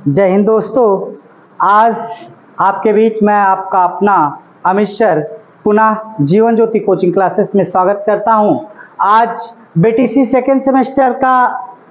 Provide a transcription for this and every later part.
जय हिंद दोस्तों। आज आपके बीच मैं आपका अपना अमित सर पुनः जीवन ज्योति कोचिंग क्लासेस में स्वागत करता हूं। आज बीटीसी सेकेंड सेमेस्टर का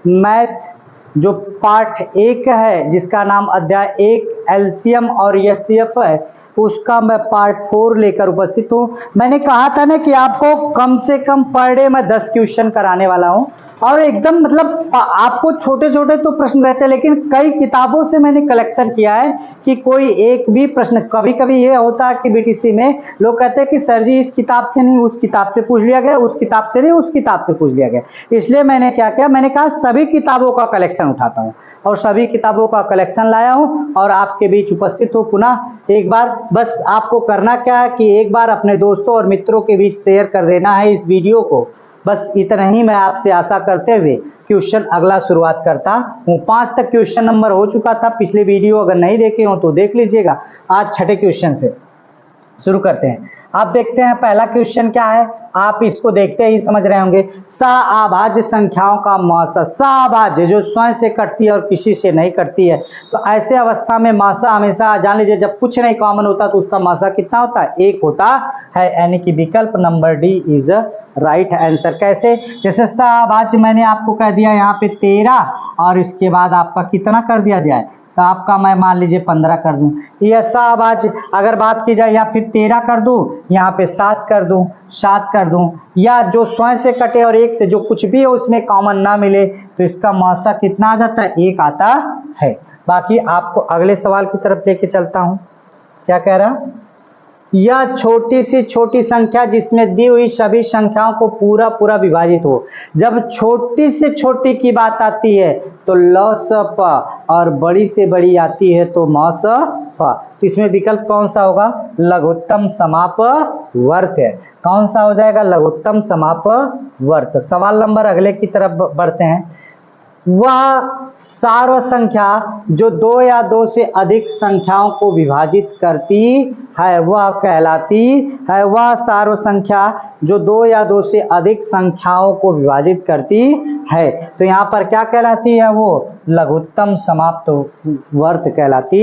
मैथ जो पार्ट 1 है, जिसका नाम अध्याय 1 एलसीएम और एचसीएफ है, उसका मैं पार्ट 4 लेकर उपस्थित हूँ। मैंने कहा था ना कि आपको कम से कम पर डे मैं 10 क्वेश्चन कराने वाला हूँ और एकदम मतलब आपको छोटे छोटे तो प्रश्न रहते हैं, लेकिन कई किताबों से मैंने कलेक्शन किया है कि कोई एक भी प्रश्न, कभी कभी ये होता है कि बीटीसी में लोग कहते हैं कि सर जी इस किताब से नहीं उस किताब से पूछ लिया गया, उस किताब से नहीं उस किताब से पूछ लिया गया। इसलिए मैंने क्या किया, मैंने कहा सभी किताबों का कलेक्शन उठाता हूँ और सभी किताबों का कलेक्शन लाया हूँ और आपके बीच उपस्थित हो पुनः एक बार। बस आपको करना क्या है कि एक बार अपने दोस्तों और मित्रों के बीच शेयर कर देना है इस वीडियो को। बस इतना ही मैं आपसे आशा करते हुए क्वेश्चन अगला शुरुआत करता हूँ। 5 तक क्वेश्चन नंबर हो चुका था, पिछले वीडियो अगर नहीं देखे हो तो देख लीजिएगा। आज छठे क्वेश्चन से शुरू करते हैं। आप देखते हैं पहला क्वेश्चन क्या है, आप इसको देखते ही समझ रहे होंगे। सअभाज्य संख्याओं का मासा, सअभाज्य जो स्वयं से कटती है और किसी से नहीं कटती है, तो ऐसे अवस्था में मासा हमेशा जान लीजिए जब कुछ नहीं कॉमन होता तो उसका मासा कितना होता है, 1 होता है। यानी कि विकल्प number D is right answer. कैसे, जैसे सअभाज्य मैंने आपको कह दिया यहाँ पे 13 और इसके बाद आपका कितना कर दिया जाए, तो आपका मैं मान लीजिए 15 कर दूं। ये सअभाज्य अगर बात की जाए, या फिर 13 कर दूं, यहाँ पे 7 कर दूं, 7 कर दूं, या जो स्वयं से कटे और 1 से जो कुछ भी है उसमें कॉमन ना मिले तो इसका मासा कितना आ जाता है, 1 आता है। बाकी आपको अगले सवाल की तरफ लेके चलता हूं। क्या कह रहा, यह छोटी सी छोटी संख्या जिसमें दी हुई सभी संख्याओं को पूरा पूरा विभाजित हो। जब छोटी से छोटी की बात आती है तो ल स प और बड़ी से बड़ी आती है तो म स प, तो इसमें विकल्प कौन सा होगा, लघुत्तम समापवर्त है। कौन सा हो जाएगा, लघुत्तम समापवर्त। सवाल नंबर अगले की तरफ बढ़ते हैं। वह सार्व संख्या जो 2 या 2 से अधिक संख्याओं को विभाजित करती है वह कहलाती है। वह सार्व संख्या जो 2 या 2 से अधिक संख्याओं को विभाजित करती है, तो यहाँ पर क्या कहलाती है, वो लघुत्तम समापवर्त कहलाती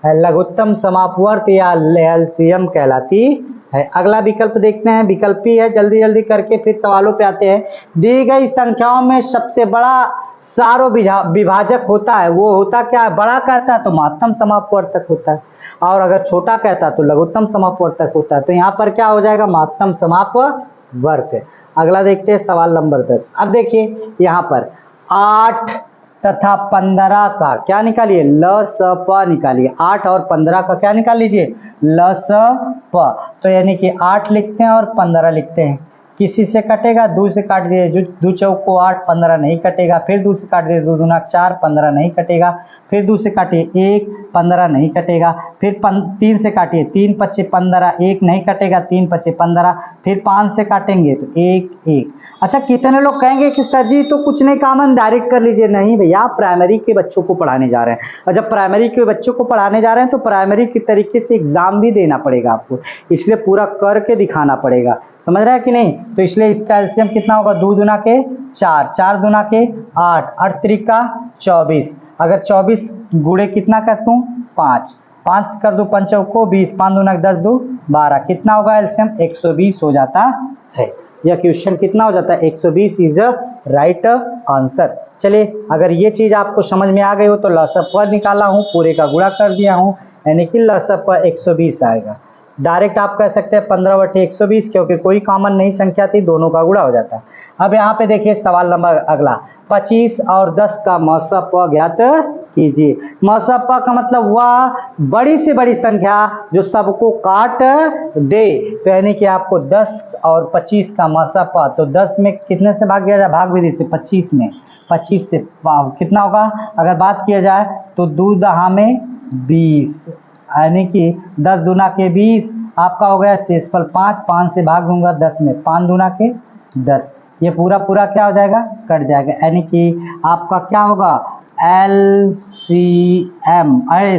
है। लघुत्तम समापवर्त या एलसीएम कहलाती है। अगला विकल्प देखते हैं, विकल्प ही है, जल्दी जल्दी करके फिर सवालों पे आते हैं। दी गई संख्याओं में सबसे बड़ा सार्व विभाजक होता है, वो होता क्या है, बड़ा कहता है तो महत्तम समापवर्तक होता है, और अगर छोटा कहता है तो लघुत्तम समापवर्तक होता है। तो यहाँ पर क्या हो जाएगा, महत्तम समापवर्तक। अगला देखते हैं सवाल नंबर 10। अब देखिए यहाँ पर 8 तथा 15 का क्या निकालिए, ल स प निकालिए। 8 और 15 का क्या निकाल लीजिए, ल स प। तो यानी कि 8 लिखते हैं और 15 लिखते हैं। किसी से कटेगा, 2 से काट दिए, 2 चौक को 8, 15 नहीं कटेगा। फिर 2 से काट दिए, 2 दूना 4, 15 नहीं कटेगा। फिर 2 से काटिए 1, 15 नहीं कटेगा। फिर 3 से काटिए, 3 पच्चे 15, 1 नहीं कटेगा, 3 पच्चे 15। फिर 5 से काटेंगे तो 1 1। अच्छा, कितने लोग कहेंगे कि सर जी तो कुछ नहीं कॉमन, डायरेक्ट कर लीजिए। नहीं भैया, आप प्राइमरी के बच्चों को पढ़ाने जा रहे हैं, और जब प्राइमरी के बच्चों को पढ़ाने जा रहे हैं तो प्राइमरी के तरीके से एग्जाम भी देना पड़ेगा आपको, इसलिए पूरा करके दिखाना पड़ेगा। समझ रहा है कि नहीं? तो इसलिए इसका एलसीएम कितना होगा, 2 दूना के 4, 4 दूना के 8, 8 त्रिका 24। अगर 24 गुणे कितना कर दूं, 5, 5 कर दो 5 को 20, 5 दूना 10, 2 12, कितना होगा एलसीएम, 120 हो जाता है। यह क्वेश्चन कितना हो जाता है, 120 इज राइट आंसर। चलिए, अगर ये चीज आपको समझ में आ गई हो तो लसप निकाला हूं, पूरे का गुणा कर दिया हूं, यानी कि लसप 120 आएगा। डायरेक्ट आप कह सकते हैं 15/120, क्योंकि कोई कॉमन नहीं संख्या थी, दोनों का गुणा हो जाता है। अब यहाँ पे देखिए सवाल नंबर अगला, 25 और 10 का मसप ज्ञात कीजिए। मसप का मतलब वह बड़ी से बड़ी संख्या जो सबको काट दे, तो यानी कि आपको 10 और 25 का मसप, तो 10 में कितने से भाग दिया जाए, भाग विधि से 25 में, 25 से कितना होगा, अगर बात किया जाए तो 2 दहा में 20, यानी कि 10 दूना के 20, आपका हो गया शेषफल 5, 5 से भाग दूंगा 10 में, 5 दूना के 10, ये पूरा पूरा क्या हो जाएगा, कट जाएगा। यानी कि आपका क्या होगा, LCM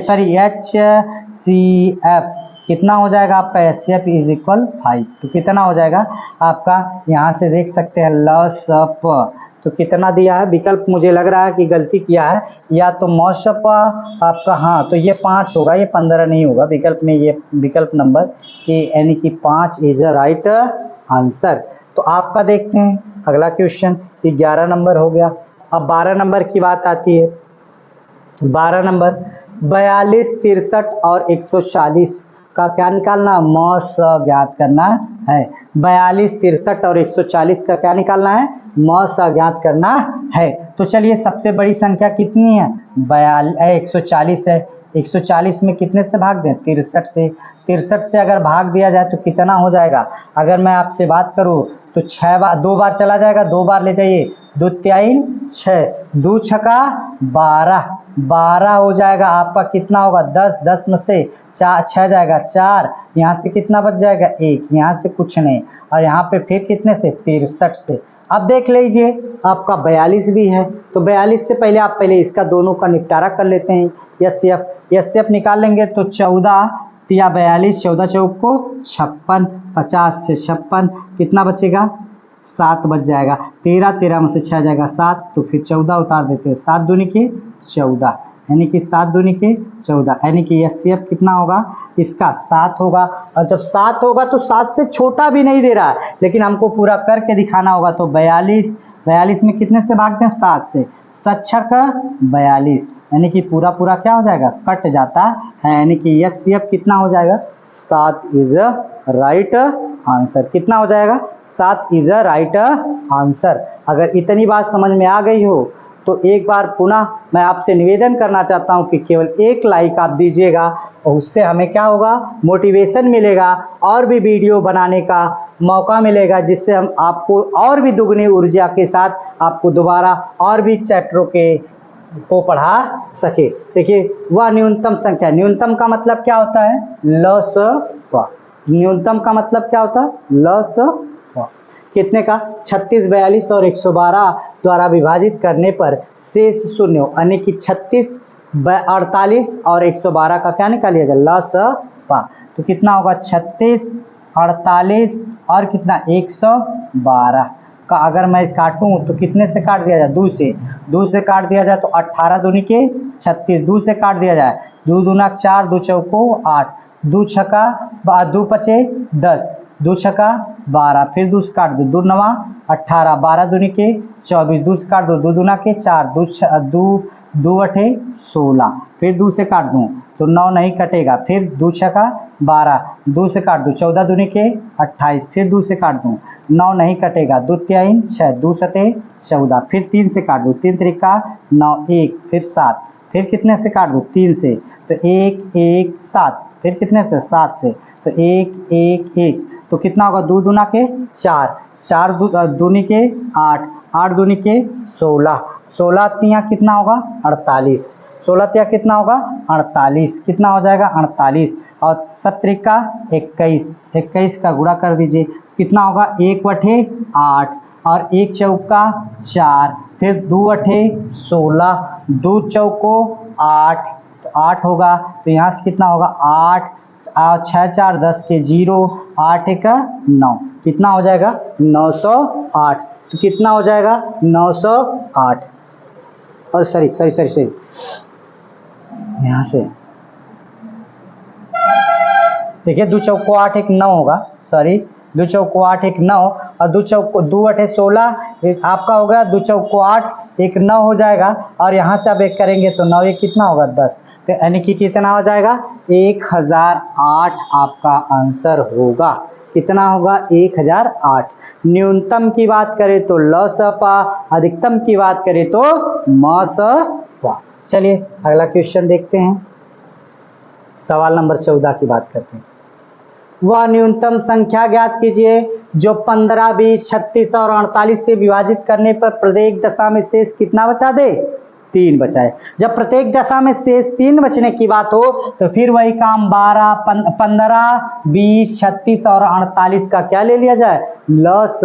सॉरी HCF कितना हो जाएगा आपका, HCF इज इक्वल 5। तो कितना हो जाएगा आपका, यहाँ से देख सकते हैं लसप तो कितना दिया है विकल्प, मुझे लग रहा है कि गलती किया है, या तो मौसम आपका, हाँ तो ये 5 होगा, ये 15 नहीं होगा विकल्प में, ये विकल्प नंबर ए यानी कि 5 इज अ राइट आंसर। तो आपका देखते हैं अगला क्वेश्चन, 11 नंबर हो गया। अब 12 नंबर की बात आती है। 12 नंबर 42, 63 और 140 का क्या निकालना, म स ज्ञात करना है। 42, 63 और 140 का क्या निकालना है, म स ज्ञात करना है। तो चलिए सबसे बड़ी संख्या कितनी है, 140 है। 140 में कितने से भाग दें, 63 से। 63 से अगर भाग दिया जाए तो कितना हो जाएगा, अगर मैं आपसे बात करूं तो 6 बार, 2 बार चला जाएगा, 2 बार ले जाइए, 2 3 6, 2 छका 12, 12 हो जाएगा आपका, कितना होगा 10, 10 में से 6 जाएगा 4, यहाँ से कितना बच जाएगा 1, यहाँ से कुछ नहीं, और यहाँ पे फिर कितने से 63 से। अब देख लीजिए आपका 42 भी है, तो 42 से पहले आप पहले इसका दोनों का निपटारा कर लेते हैं। एस सी एफ निकाल लेंगे तो 14 या 42, 14 चौक को 56, 50 से 56 कितना बचेगा 7 बच जाएगा। 13, 13 में से 6 जाएगा 7, तो फिर 14 उतार देते हैं, 7 दूनी के 14, यानी कि 7 दूनी के 14, यानी कि एस सी एफ कितना होगा इसका 7 होगा। और जब 7 होगा तो 7 से छोटा भी नहीं दे रहा है, लेकिन हमको पूरा करके दिखाना होगा। तो 42 में कितने से भागते हैं, 7 से, 7 छक्का 42, यानी कि पूरा पूरा क्या हो जाएगा, कट जाता है, यानी कि एस सी एफ कितना हो जाएगा 7 इज अ राइट आंसर। कितना हो जाएगा 7 इज अ राइट आंसर। अगर इतनी बात समझ में आ गई हो तो एक बार पुनः मैं आपसे निवेदन करना चाहता हूं कि केवल एक लाइक आप दीजिएगा, और उससे हमें क्या होगा, मोटिवेशन मिलेगा, और भी वीडियो बनाने का मौका मिलेगा, जिससे हम आपको और भी दुगनी ऊर्जा के साथ आपको दोबारा और भी चैप्टरों को पढ़ा सके। देखिए वह न्यूनतम संख्या, न्यूनतम का मतलब क्या होता है, ल स व, न्यूनतम का मतलब क्या होता है, ल स व, कितने का 36, 42 और 112 द्वारा विभाजित करने पर शेष शून्य, यानी कि 36, 48 और 112 का क्या निकाल लिया जाए, ल स व। तो कितना होगा 36, 48 और कितना 112 का अगर मैं काटूं तो कितने से काट दिया जाए, 2 से, 2 से काट दिया जाए तो 18 दूनी के 36, 2 से काट दिया जाए, 2 दूना 4, 2 चौको 8, 2 छक्का 2 पचे 10, 2 छक्का 12, फिर 2 से काट दो, 2 नवा 18, 12 दूनी के 24, 2 से काट दो, 2 दूना के 4, 2 अठे 16, फिर 2 से काट दूं तो 9 नहीं कटेगा, फिर 2 छक्का 12, 2 से काट दूं, 14 दूनी के 28, फिर 2 से काट दूं, 9 नहीं कटेगा, 2 3 6, 2 सते 14, फिर 3 से काट दूं, 3 त्रिका 9, 1, फिर 7, फिर कितने से काट दूं 3 से, तो 1 1 7, फिर कितने से 7 से, तो 1 1 1, तो कितना होगा 2 दूना के 4, 4 दूनी के 8, 8 दूनी के 16, 16 तिया कितना होगा 48, 16 तिया कितना होगा 48, कितना हो जाएगा 48, और 7 त्रिका 21, 21 का गुणा कर दीजिए, कितना होगा 1 बटे 8 और 1 चौका 4, फिर 2 अठे 16, 2 चौको 8, तो 8 होगा, तो यहाँ से कितना होगा 8 और 6 4 10 के 0, 8 1 9, कितना हो जाएगा 908, तो कितना हो जाएगा 908, और सॉरी यहाँ से देखिए 2 चौको 8 1 9 होगा, सॉरी 2 चौको 8 1 9, और 2 चौको 2 अठे 16 आपका होगा, 2 चौको 8 1 9 हो जाएगा, और यहाँ से आप एक करेंगे तो 9 1 कितना होगा 10, तो यानी कि कितना हो जाएगा 1008 आपका आंसर होगा। कितना होगा 1008। न्यूनतम की बात करें तो ल स प, अधिकतम की बात करें तो म स प। चलिए अगला क्वेश्चन देखते हैं, सवाल नंबर 14 की बात करते हैं। वह न्यूनतम संख्या ज्ञात कीजिए जो 15, 20, 36 और 48 से विभाजित करने पर प्रत्येक दशा में शेष कितना बचा दे, 3 बचाए। जब प्रत्येक दशा में शेष 3 बचने की बात हो तो फिर वही काम 12, 15, 20, 36 और 48 का क्या ले लिया जाए, ल स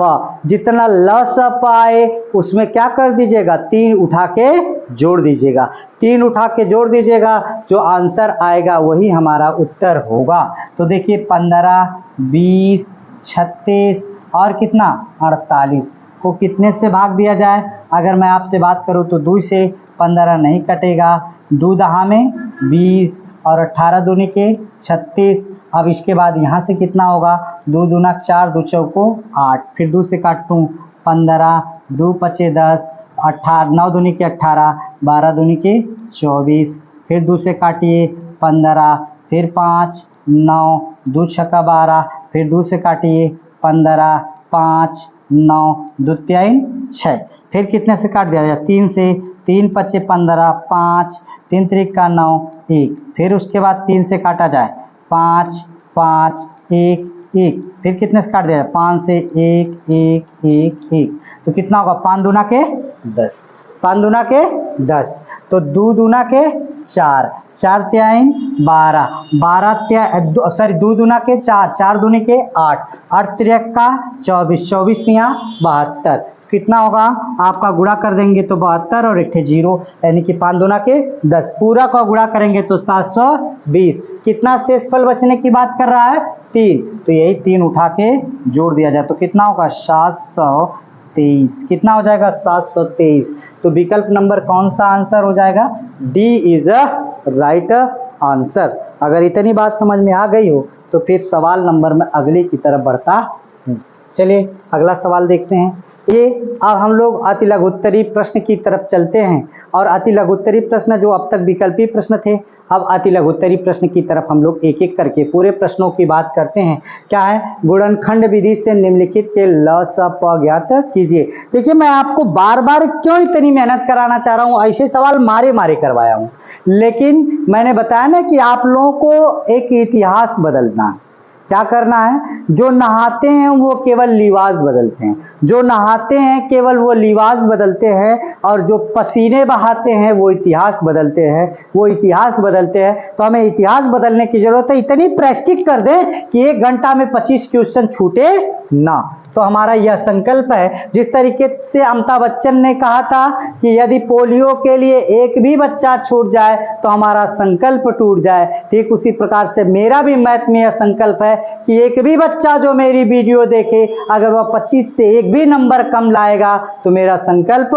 प। जितना ल स प आए उसमें क्या कर दीजिएगा, 3 उठा के जोड़ दीजिएगा, 3 उठा के जोड़ दीजिएगा, जो आंसर आएगा वही हमारा उत्तर होगा। तो देखिए 15, 20, 36 और कितना 48, को कितने से भाग दिया जाए? अगर मैं आपसे बात करूं तो 2 से 15 नहीं कटेगा, 2 दहा में 20 और 18 दूनी के 36। अब इसके बाद यहाँ से कितना होगा? 2 दूना 4, 2 चौको 8, फिर 2 से काटूँ 15, 2 पचे 10, 18, 9 दूनी के 18, 12 दूनी के 24, फिर 2 से काटिए 15, फिर 5, 9, 2 छक्का 12, फिर 2 से काटिए 15, 5, 9, 2 तिहाई 6, फिर कितने से काट दिया जाए? 3 से, 3 पचे 15, 5, 3 त्रिका 9, 1, फिर उसके बाद 3 से काटा जाए 5, 5, 1, 1, फिर कितने से काट दिया जाए? 5 से 1, 1, 1, 1, तो कितना होगा? 5 दूना के 10, 5 दूना के 10, तो 2 दूना के 4, 4 तिहाई 12, 2 दूना के 4, 4 दूनी के 8, 8 त्रिका 24, 24 तिया 72, कितना होगा? आपका गुणा कर देंगे तो 72 और 1 0, यानी कि 5 दूना के 10, पूरा का गुणा करेंगे तो 720। कितना शेषफल बचने की बात कर रहा है? 3, तो यही 3 उठा के जोड़ दिया जाए तो कितना होगा? 723। कितना हो जाएगा? 723। तो विकल्प नंबर कौन सा आंसर हो जाएगा? D is a right answer. अगर इतनी बात समझ में आ गई हो तो फिर सवाल नंबर में अगले की तरफ बढ़ता हूँ। चलिए अगला सवाल देखते हैं। ये अब हम लोग अति लघुत्तरी प्रश्न की तरफ चलते हैं, और अति लघुत्तरी प्रश्न जो अब तक विकल्पी प्रश्न थे, अब अति लघुत्तरी प्रश्न की तरफ हम लोग एक एक करके पूरे प्रश्नों की बात करते हैं। क्या है? गुणनखंड विधि से निम्नलिखित के ल स प ज्ञात कीजिए। देखिए मैं आपको बार बार क्यों इतनी मेहनत कराना चाह रहा हूँ, ऐसे सवाल मारे मारे करवाया हूँ, लेकिन मैंने बताया ना कि आप लोगों को एक इतिहास बदलना। क्या करना है? जो नहाते हैं वो केवल लिबास बदलते हैं, जो नहाते हैं केवल वो लिबास बदलते हैं, और जो पसीने बहाते हैं वो इतिहास बदलते हैं, वो इतिहास बदलते हैं। तो हमें इतिहास बदलने की जरूरत है। इतनी प्रैक्टिस कर दें कि 1 घंटा में 25 क्वेश्चन छूटे ना। तो हमारा यह संकल्प है। जिस तरीके से अमिताभ बच्चन ने कहा था कि यदि पोलियो के लिए एक भी बच्चा छूट जाए तो हमारा संकल्प टूट जाए, ठीक उसी प्रकार से मेरा भी मैथ में यह संकल्प है कि एक भी बच्चा जो मेरी वीडियो देखे, अगर वह 25 से एक भी नंबर कम लाएगा तो मेरा संकल्प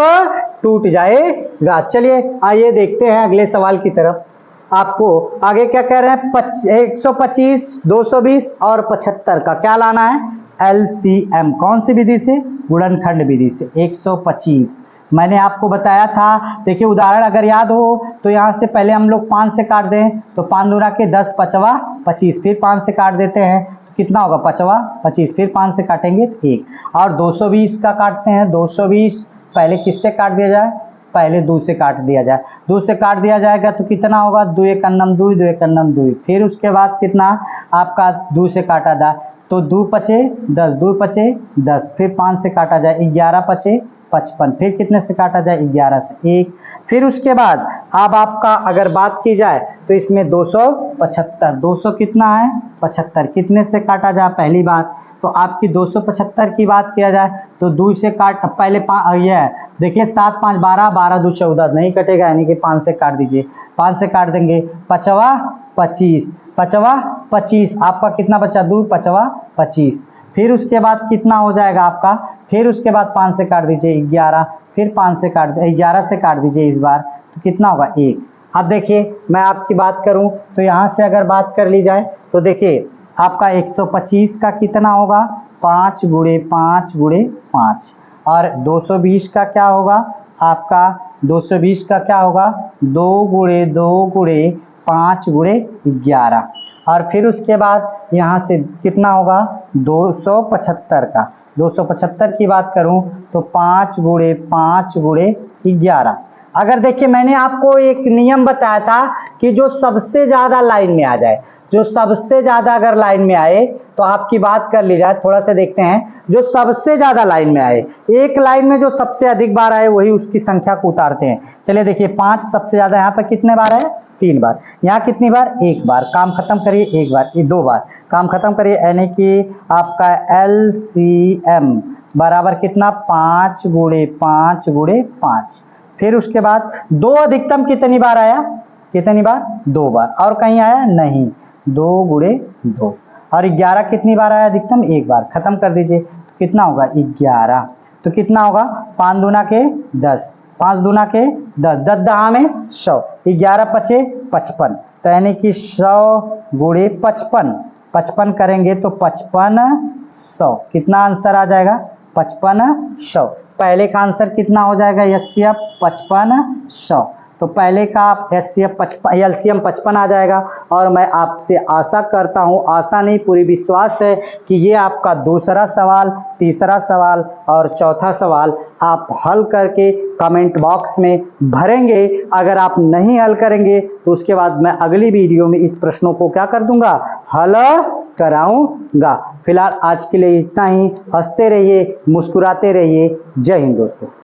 टूट जाएगा। चलिए आइए देखते हैं अगले सवाल की तरफ। आपको आगे क्या कह रहे हैं? 125, 220 और 75 का क्या लाना है? LCM। कौन सी विधि से? गुणनखंड विधि से। 125 मैंने आपको बताया था। देखिए उदाहरण अगर याद हो तो यहाँ से पहले हम लोग 5 से काट दें तो 5 दूना के 10, 5 25, फिर 5 से काट देते हैं तो कितना होगा? 5 25, फिर 5 से काटेंगे 1, और 220 का काटते हैं। 220 पहले किससे काट दिया जाए? पहले 2 से काट दिया जाए। 2 से काट दिया जाएगा तो कितना होगा? 2 एक अन्नम 2, 2 एक अन्नम 2, फिर उसके बाद कितना आपका 2 से काटा जाए तो 2 पचे 10, 2 पचे 10, फिर 5 से काटा जाए 11 पचे 55, फिर कितने से काटा जाए? 11 से 1, फिर उसके बाद अब आपका अगर बात की जाए तो इसमें 275, 200 कितना है? 75, कितने से काटा जाए? पहली बात तो आपकी 275 की बात किया जाए तो 2 से काट पहले ये है, देखिए 7 5 12, 12 2 14 नहीं कटेगा, यानी कि 5 से काट दीजिए। 5 से काट देंगे 5 25, 5 25, आपका कितना बचा? 2 5 25, फिर उसके बाद कितना हो जाएगा आपका? फिर उसके बाद 5 से काट दीजिए 11, फिर 5 से काट 11 से काट दीजिए इस बार तो कितना होगा? 1। अब देखिए मैं आपकी बात करूं तो यहाँ से अगर बात कर ली जाए तो देखिए आपका 125 का कितना होगा? 5 गुणे 5 गुणे 5, और 220 का क्या होगा? आपका 220 का क्या होगा? 2 गुणे 2 गुणे 5 गुणे 11, और फिर उसके बाद यहाँ से कितना होगा? 275 का 275 की बात करूं तो 5 गुणे 5 गुणे 11। अगर देखिए मैंने आपको एक नियम बताया था कि जो सबसे ज्यादा लाइन में आ जाए, जो सबसे ज्यादा अगर लाइन में आए तो आपकी बात कर ली जाए, थोड़ा सा देखते हैं। जो सबसे ज्यादा लाइन में आए, एक लाइन में जो सबसे अधिक बार आए वही उसकी संख्या को उतारते हैं। चलिए देखिए 5 सबसे ज्यादा, यहाँ पर कितने बार है? 3 बार। यहाँ कितनी बार? 1 बार। काम खत्म करिए, 1 बार, ये 2 बार काम खत्म करिए, यानी कि आपका LCM बराबर कितना? 5 गुणे 5 गुणे 5। फिर उसके बाद 2 अधिकतम कितनी बार आया? कितनी बार? 2 बार। और कहीं आया? नहीं, 2 गुणे 2। और 11 कितनी बार आया अधिकतम? 1 बार। खत्म कर दीजिए, कितना होगा? 11। तो कितना होगा 5 दूना के 10, 5 दूना के 10, 10 दहा में 100, 11 पचे 55, तो यानी कि 100 गुणे 55, 55 करेंगे तो 5500, कितना आंसर आ जाएगा 5500। पहले का आंसर कितना हो जाएगा एचसीएफ 5500, तो पहले का एलसीएम 55 आ जाएगा। और मैं आपसे आशा करता हूं, आशा नहीं पूरी विश्वास है कि ये आपका दूसरा सवाल, तीसरा सवाल और चौथा सवाल आप हल करके कमेंट बॉक्स में भरेंगे। अगर आप नहीं हल करेंगे तो उसके बाद मैं अगली वीडियो में इस प्रश्नों को क्या कर दूंगा, हल कराऊंगा। फिलहाल आज के लिए इतना ही। हंसते रहिए, मुस्कुराते रहिए। जय हिंद दोस्तों।